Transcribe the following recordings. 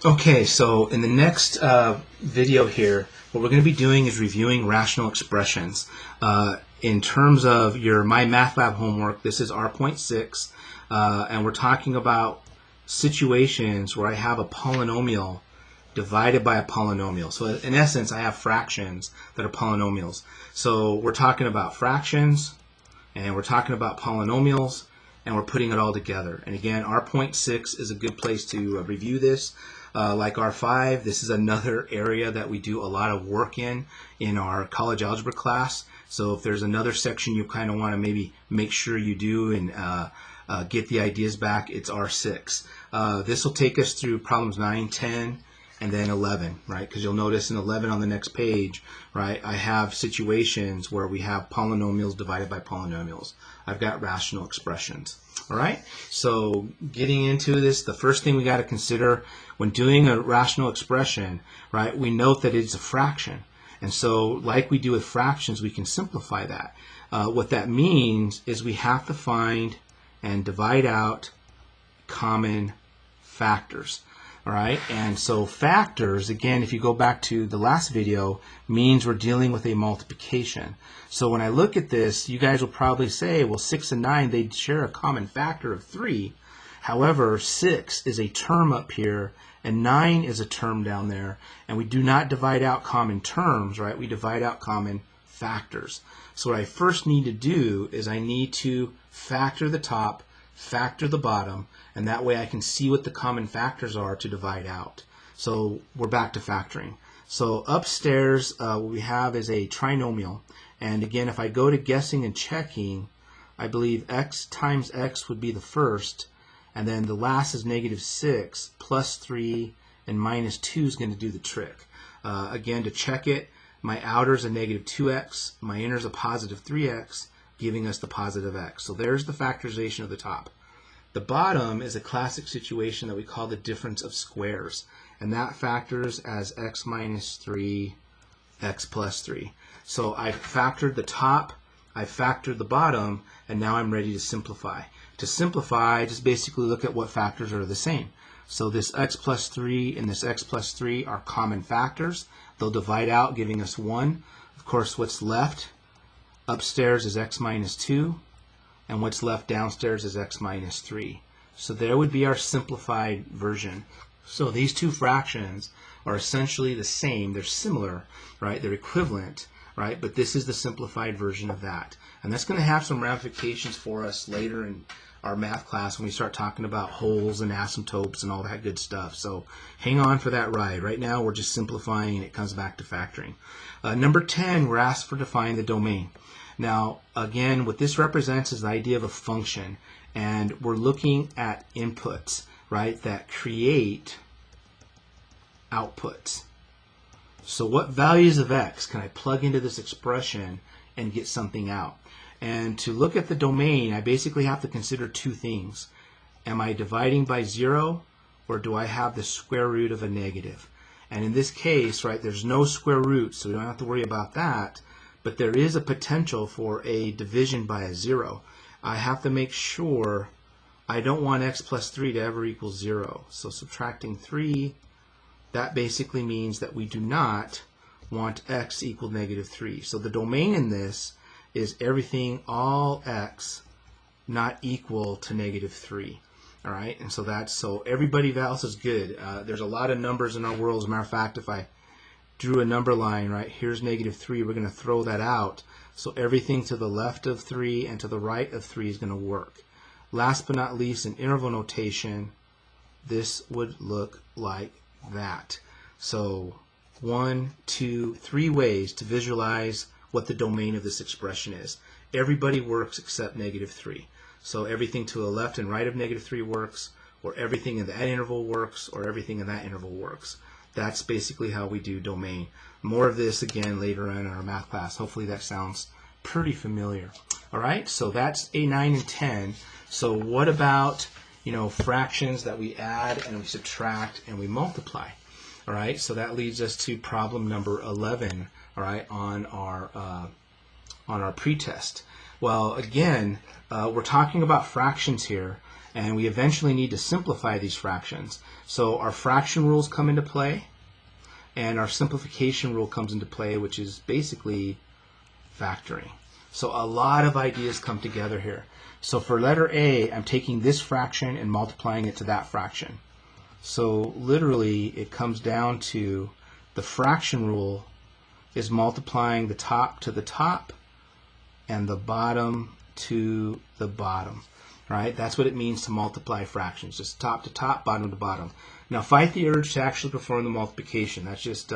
Okay, so in the next video here, what we're going to be doing is reviewing rational expressions. In terms of your My Math Lab homework, this is R.6, and we're talking about situations where I have a polynomial divided by a polynomial. So in essence, I have fractions that are polynomials. So we're talking about fractions, and we're talking about polynomials, and we're putting it all together. And again, R.6 is a good place to review this. Like R5, this is another area that we do a lot of work in our college algebra class. So if there's another section you kind of want to maybe make sure you do and get the ideas back, it's R6. This will take us through problems 9, 10, and then 11, right? Because you'll notice in 11 on the next page, right, I have situations where we have polynomials divided by polynomials. I've got rational expressions. All right, so getting into this, the first thing we got to consider when doing a rational expression, right, we note that it's a fraction. And so like we do with fractions, we can simplify that. What that means is we have to find and divide out common factors. All right, and so factors, again, if you go back to the last video, means we're dealing with a multiplication. So when I look at this, you guys will probably say, well, 6 and 9, they share a common factor of 3. However, 6 is a term up here, and 9 is a term down there, and we do not divide out common terms, right? We divide out common factors. So what I first need to do is I need to factor the top, factor the bottom, and that way I can see what the common factors are to divide out. So we're back to factoring. So upstairs what we have is a trinomial, and again, if I go to guessing and checking, I believe x times x would be the first, and then the last is -6 plus 3 and minus 2 is going to do the trick. Again, to check it, my outer is a -2x, my inner is a positive 3x, giving us the positive x. So there's the factorization of the top. The bottom is a classic situation that we call the difference of squares, and that factors as x minus 3, x plus 3. So I factored the top, I factored the bottom, and now I'm ready to simplify. To simplify, just basically look at what factors are the same. So this x plus 3 and this x plus 3 are common factors. They'll divide out, giving us 1. Of course, what's left upstairs is x minus 2, and what's left downstairs is x minus 3. So there would be our simplified version. So these two fractions are essentially the same. They're similar, right? They're equivalent, right? But this is the simplified version of that. And that's going to have some ramifications for us later in our math class when we start talking about wholes and asymptotes and all that good stuff. So hang on for that ride. Right now we're just simplifying and it comes back to factoring. Number 10, we're asked to define the domain. Now, again, what this represents is the idea of a function, and we're looking at inputs, right, that create outputs. So what values of x can I plug into this expression and get something out? And to look at the domain, I basically have to consider two things. Am I dividing by 0, or do I have the square root of a negative? And in this case, right, there's no square root, so we don't have to worry about that. But there is a potential for a division by a 0. I have to make sure I don't want x plus 3 to ever equal 0. So subtracting 3, that basically means that we do not want x equal -3. So the domain in this is everything, all x, not equal to -3. All right, and so that's, so everybody else is good. There's a lot of numbers in our world. As a matter of fact, if I drew a number line, right, here's -3, we're going to throw that out. So everything to the left of 3 and to the right of 3 is going to work. Last but not least, in interval notation, this would look like that. So 1, 2, 3 ways to visualize what the domain of this expression is. Everybody works except -3. So everything to the left and right of -3 works, or everything in that interval works, or everything in that interval works. That's basically how we do domain. More of this again later on in our math class. Hopefully that sounds pretty familiar. All right, so that's a 9 and 10. So what about, fractions that we add and we subtract and we multiply? All right, so that leads us to problem number 11. All right, on our pretest. Well, again, we're talking about fractions here, And we eventually need to simplify these fractions. So our fraction rules come into play, and our simplification rule comes into play, which is basically factoring. So a lot of ideas come together here. So for letter A, I'm taking this fraction and multiplying it to that fraction. So literally, it comes down to the fraction rule is multiplying the top to the top and the bottom to the bottom. Right? That's what it means to multiply fractions, just top to top, bottom to bottom. Now fight the urge to actually perform the multiplication. That's just,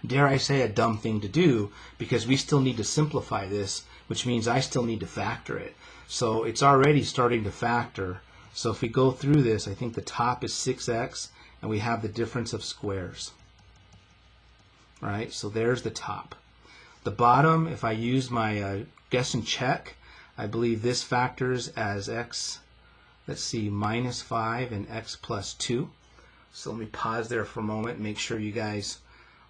dare I say, a dumb thing to do, because we still need to simplify this, which means I still need to factor it. So it's already starting to factor. So if we go through this, I think the top is 6x, and we have the difference of squares. Right? So there's the top. The bottom, if I use my guess and check, I believe this factors as x, let's see, minus 5 and x plus 2. So let me pause there for a moment and make sure you guys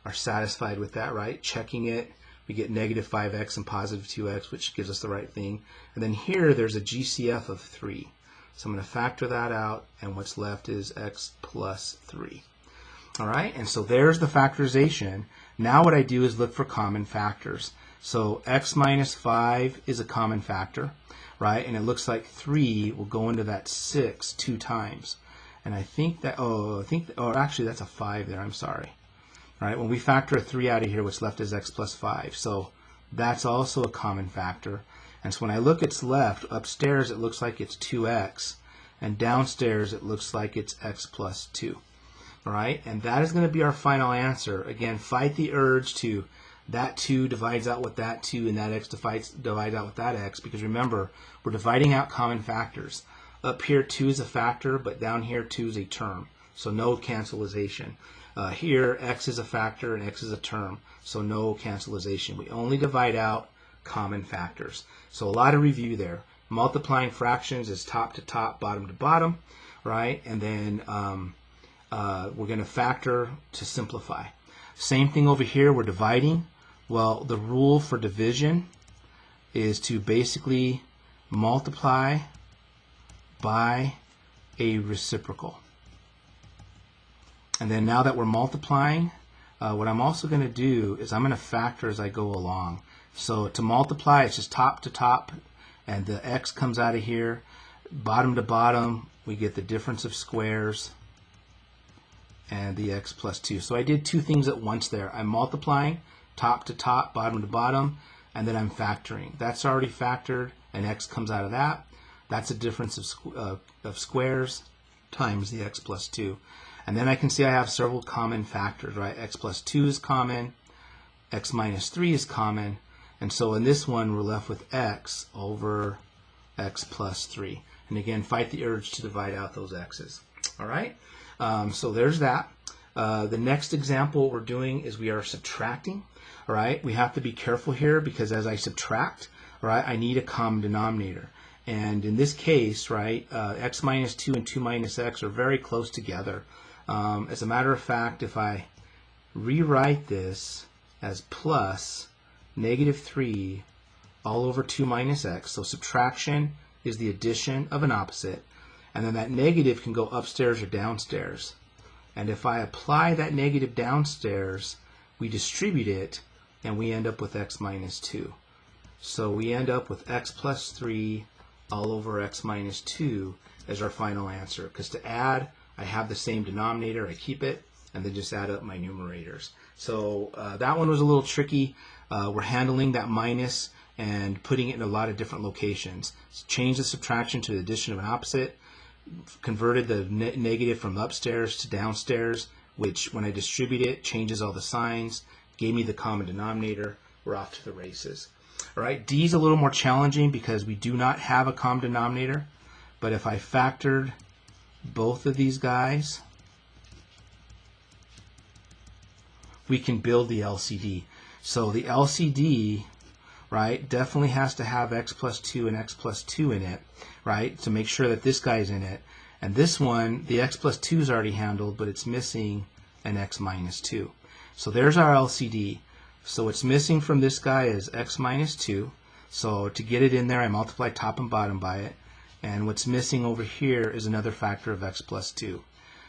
are satisfied with that, right? Checking it, we get negative 5x and positive 2x, which gives us the right thing. And then here, there's a GCF of 3. So I'm going to factor that out, and what's left is x plus 3. All right, and so there's the factorization. Now what I do is look for common factors. So x minus 5 is a common factor, right? And it looks like 3 will go into that 6 2 times. And I think that, actually that's a 5 there, I'm sorry. All right, when we factor a 3 out of here, what's left is x plus 5. So that's also a common factor. And so when I look at what's left, upstairs it looks like it's 2x, and downstairs it looks like it's x plus 2. All right, and that is going to be our final answer. Again, fight the urge to that 2 divides out with that 2, and that x divides out with that x, because remember, we're dividing out common factors. Up here, 2 is a factor, but down here, 2 is a term, so no cancelization. Here, x is a factor and x is a term, so no cancelization. We only divide out common factors. So a lot of review there. Multiplying fractions is top to top, bottom to bottom, right? And then we're going to factor to simplify. Same thing over here, we're dividing. Well, the rule for division is to basically multiply by a reciprocal. And then now that we're multiplying, what I'm also going to do is I'm going to factor as I go along. So to multiply, it's just top to top, and the x comes out of here. Bottom to bottom, we get the difference of squares and the x plus 2. So I did two things at once there. I'm multiplying top to top, bottom to bottom, and then I'm factoring. That's already factored, and x comes out of that. That's a difference of squares times the x plus 2. And then I can see I have several common factors, right? X plus 2 is common, x minus 3 is common, and so in this one we're left with x over x plus 3. And again, fight the urge to divide out those x's. All right? So there's that. The next example we're doing is we are subtracting. All right? We have to be careful here because as I subtract, all right, I need a common denominator. And in this case, right, x minus 2 and 2 minus x are very close together. As a matter of fact, if I rewrite this as plus negative 3 all over 2 minus x, so subtraction is the addition of an opposite, and then that negative can go upstairs or downstairs. And if I apply that negative downstairs, we distribute it, and we end up with x minus 2. So we end up with x plus 3 all over x minus 2 as our final answer. Because to add, I have the same denominator, I keep it, and then just add up my numerators. So that one was a little tricky. We're handling that minus and putting it in a lot of different locations. Change the subtraction to the addition of an opposite, converted the negative from upstairs to downstairs, which when I distribute it, changes all the signs, gave me the common denominator. We're off to the races. All right, D is a little more challenging because we do not have a common denominator, but if I factored both of these guys, we can build the LCD. So the LCD, right, definitely has to have x plus 2 and x plus 2 in it, right, to make sure that this guy's in it. And this one, the x plus 2 is already handled, but it's missing an x minus 2. So there's our LCD. So what's missing from this guy is x minus 2. So to get it in there, I multiply top and bottom by it. And what's missing over here is another factor of x plus 2.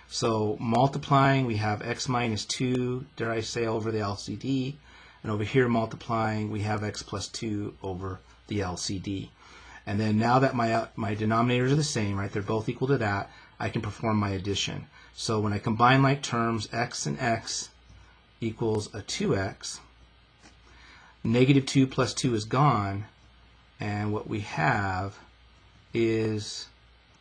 So multiplying, we have x minus 2, dare I say, over the LCD. And over here multiplying, we have x plus 2 over the LCD. And then now that my denominators are the same, right, they're both equal to that, I can perform my addition. So when I combine like terms, x and x equals a 2x. Negative 2 plus 2 is gone. And what we have is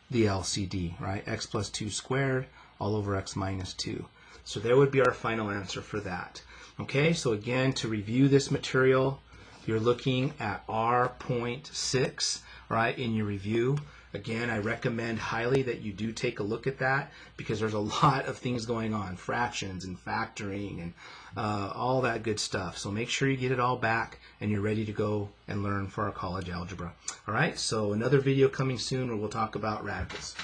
the LCD, right? X plus 2 squared all over x minus 2. So there would be our final answer for that. Okay, so again, to review this material, you're looking at R.6, right, in your review. Again, I recommend highly that you do take a look at that because there's a lot of things going on, fractions and factoring and all that good stuff. So make sure you get it all back and you're ready to go and learn for our college algebra. All right, so another video coming soon where we'll talk about radicals.